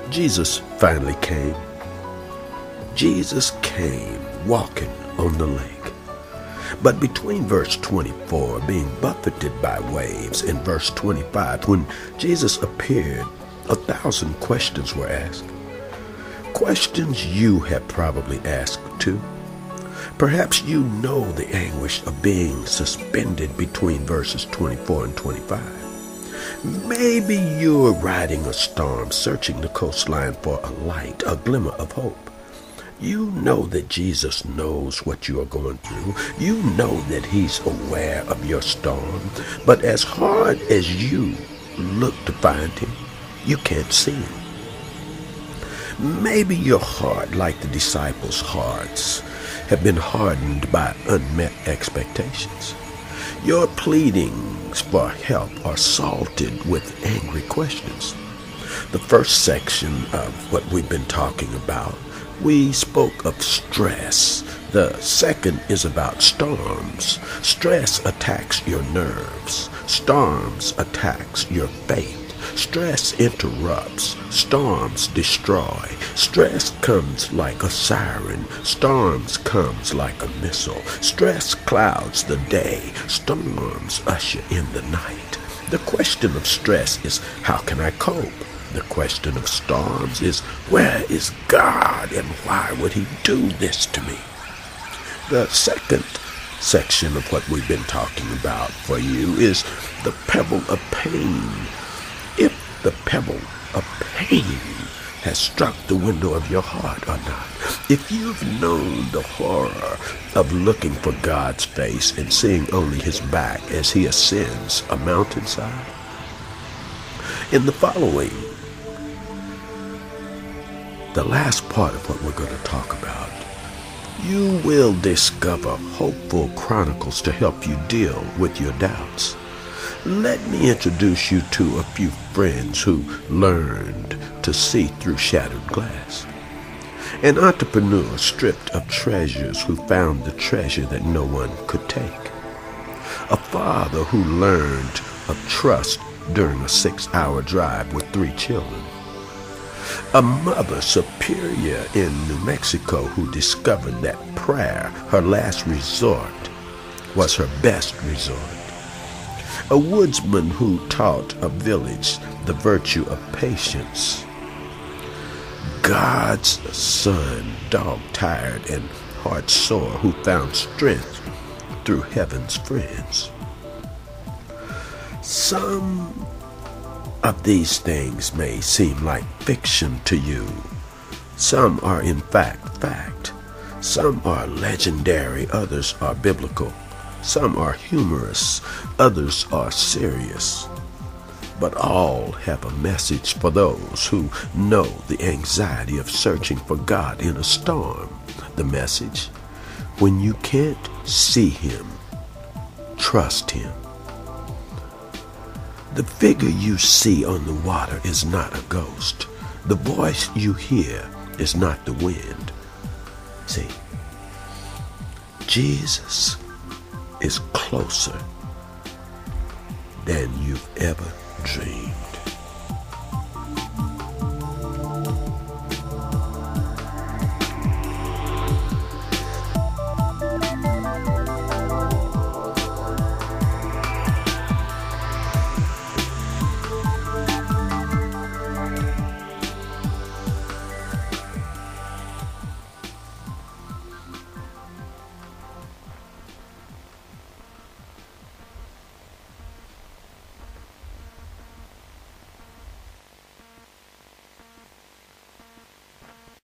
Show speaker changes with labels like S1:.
S1: Jesus finally came. Jesus came walking on the lake. But between verse 24, being buffeted by waves, and verse 25, when Jesus appeared, 1,000 questions were asked. Questions you have probably asked too. Perhaps you know the anguish of being suspended between verses 24 and 25. Maybe you're riding a storm, searching the coastline for a light, a glimmer of hope. You know that Jesus knows what you are going through. You know that he's aware of your storm. But as hard as you look to find him, you can't see him. Maybe your heart, like the disciples' hearts, have been hardened by unmet expectations. Your pleadings for help are salted with angry questions. The first section of what we've been talking about, we spoke of stress. The second is about storms. Stress attacks your nerves. Storms attacks your faith. Stress interrupts. Storms destroy. Stress comes like a siren. Storms comes like a missile. Stress clouds the day. Storms usher in the night. The question of stress is, how can I cope? The question of storms is, where is God and why would he do this to me? The second section of what we've been talking about for you is the pebble of pain. If the pebble of pain has struck the window of your heart or not, if you've known the horror of looking for God's face and seeing only his back as he ascends a mountainside. In the following, the last part of what we're going to talk about, you will discover hopeful chronicles to help you deal with your doubts. Let me introduce you to a few friends who learned to see through shattered glass. An entrepreneur stripped of treasures who found the treasure that no one could take. A father who learned of trust during a 6-hour drive with 3 children. A mother superior in New Mexico who discovered that prayer, her last resort, was her best resort. A woodsman who taught a village the virtue of patience. God's son, dog-tired and heart-sore, who found strength through heaven's friends. Some of these things may seem like fiction to you. Some are in fact. Some are legendary, others are biblical. Some are humorous, others are serious. But all have a message for those who know the anxiety of searching for God in a storm. The message: when you can't see him, trust him. The figure you see on the water is not a ghost. The voice you hear is not the wind. See, Jesus is closer than you've ever dreamed.